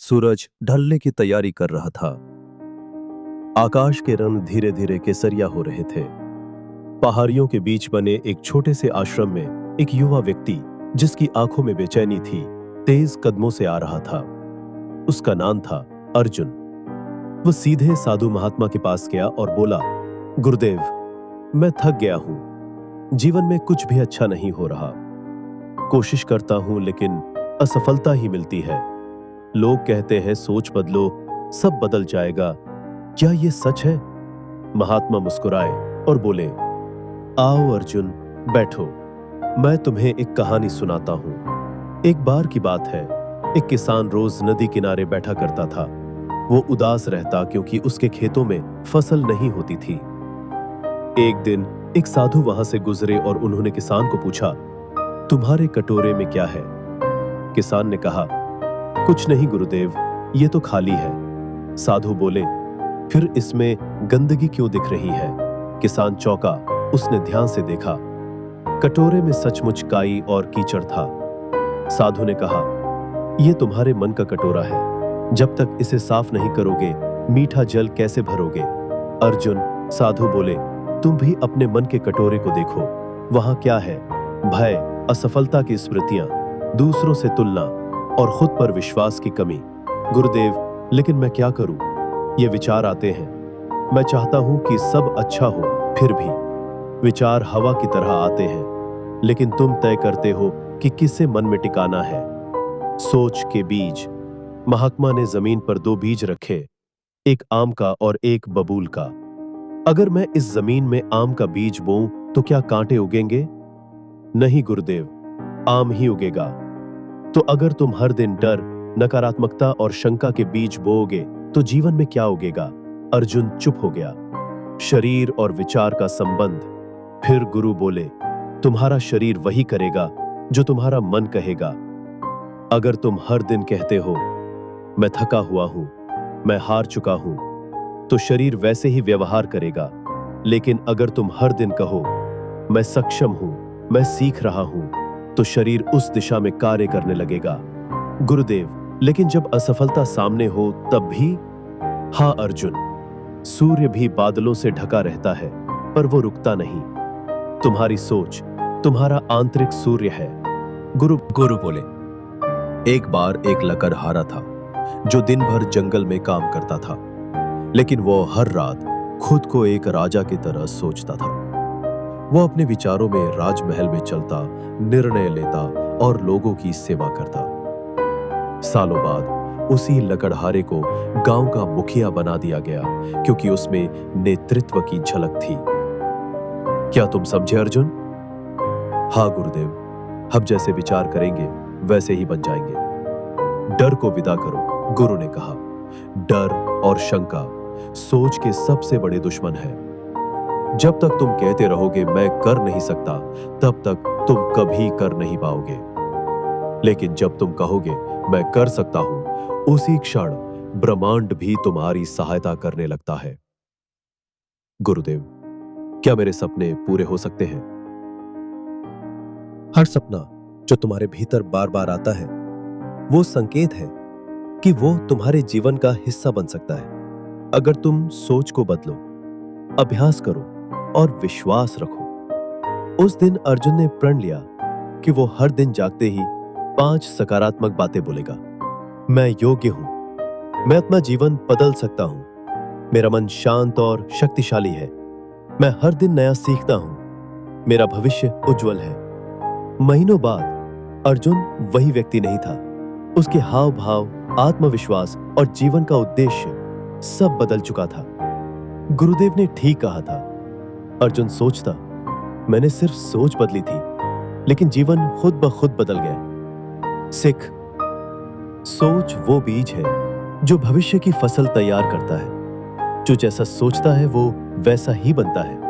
सूरज ढलने की तैयारी कर रहा था। आकाश के रंग धीरे धीरे केसरिया हो रहे थे। पहाड़ियों के बीच बने एक छोटे से आश्रम में एक युवा व्यक्ति, जिसकी आंखों में बेचैनी थी, तेज कदमों से आ रहा था। उसका नाम था अर्जुन। वह सीधे साधु महात्मा के पास गया और बोला, गुरुदेव, मैं थक गया हूं। जीवन में कुछ भी अच्छा नहीं हो रहा। कोशिश करता हूं लेकिन असफलता ही मिलती है। लोग कहते हैं सोच बदलो, सब बदल जाएगा। क्या ये सच है? महात्मा मुस्कुराए और बोले, आओ अर्जुन, बैठो। मैं तुम्हें एक कहानी सुनाता हूं। एक बार की बात है, एक किसान रोज नदी किनारे बैठा करता था। वो उदास रहता क्योंकि उसके खेतों में फसल नहीं होती थी। एक दिन एक साधु वहां से गुजरे और उन्होंने किसान को पूछा, तुम्हारे कटोरे में क्या है? किसान ने कहा, कुछ नहीं गुरुदेव, ये तो खाली है। साधु बोले, फिर इसमें गंदगी क्यों दिख रही है? किसान चौंका। उसने ध्यान से देखा। कटोरे में सचमुच काई और कीचड़ था। साधु ने कहा, यह तुम्हारे मन का कटोरा है। जब तक इसे साफ नहीं करोगे, मीठा जल कैसे भरोगे? अर्जुन, साधु बोले, तुम भी अपने मन के कटोरे को देखो। वहां क्या है? भय, असफलता की स्मृतियां, दूसरों से तुलना और खुद पर विश्वास की कमी। गुरुदेव, लेकिन मैं क्या करूं? ये विचार आते हैं। मैं चाहता हूं कि सब अच्छा हो, फिर भी विचार हवा की तरह आते हैं। लेकिन तुम तय करते हो कि किसे मन में टिकाना है। सोच के बीज। महात्मा ने जमीन पर 2 बीज रखे, एक आम का और एक बबूल का। अगर मैं इस जमीन में आम का बीज बोऊं तो क्या कांटे उगेंगे? नहीं गुरुदेव, आम ही उगेगा। तो अगर तुम हर दिन डर, नकारात्मकता और शंका के बीज बोओगे तो जीवन में क्या उगेगा? अर्जुन चुप हो गया। शरीर और विचार का संबंध। फिर गुरु बोले, तुम्हारा शरीर वही करेगा जो तुम्हारा मन कहेगा। अगर तुम हर दिन कहते हो, मैं थका हुआ हूं, मैं हार चुका हूं, तो शरीर वैसे ही व्यवहार करेगा। लेकिन अगर तुम हर दिन कहो, मैं सक्षम हूं, मैं सीख रहा हूं, तो शरीर उस दिशा में कार्य करने लगेगा। गुरुदेव, लेकिन जब असफलता सामने हो तब भी? हाँ अर्जुन, सूर्य भी बादलों से ढका रहता है, पर वो रुकता नहीं। तुम्हारी सोच, तुम्हारा आंतरिक सूर्य है। गुरु बोले, एक बार एक लकड़हारा था जो दिन भर जंगल में काम करता था। लेकिन वो हर रात खुद को एक राजा की तरह सोचता था। वो अपने विचारों में राजमहल में चलता, निर्णय लेता और लोगों की सेवा करता। सालों बाद उसी लकड़हारे को गांव का मुखिया बना दिया गया, क्योंकि उसमें नेतृत्व की झलक थी। क्या तुम समझे अर्जुन? हाँ गुरुदेव, हम जैसे विचार करेंगे वैसे ही बन जाएंगे। डर को विदा करो, गुरु ने कहा। डर और शंका सोच के सबसे बड़े दुश्मन हैं। जब तक तुम कहते रहोगे मैं कर नहीं सकता, तब तक तुम कभी कर नहीं पाओगे। लेकिन जब तुम कहोगे मैं कर सकता हूं, उसी क्षण ब्रह्मांड भी तुम्हारी सहायता करने लगता है। गुरुदेव, क्या मेरे सपने पूरे हो सकते हैं? हर सपना जो तुम्हारे भीतर बार बार आता है, वो संकेत है कि वो तुम्हारे जीवन का हिस्सा बन सकता है। अगर तुम सोच को बदलो, अभ्यास करो और विश्वास रखो। उस दिन अर्जुन ने प्रण लिया कि वो हर दिन जागते ही 5 सकारात्मक बातें बोलेगा। मैं योग्य हूं, मैं अपना जीवन बदल सकता हूं, मेरा मन शांत और शक्तिशाली है, मैं हर दिन नया सीखता हूं, मेरा भविष्य उज्जवल है। महीनों बाद अर्जुन वही व्यक्ति नहीं था। उसके हाव भाव, आत्मविश्वास और जीवन का उद्देश्य सब बदल चुका था। गुरुदेव ने ठीक कहा था। अर्जुन सोचता, मैंने सिर्फ सोच बदली थी, लेकिन जीवन खुद ब खुद बदल गया। सिख, सोच वो बीज है जो भविष्य की फसल तैयार करता है। जो जैसा सोचता है वो वैसा ही बनता है।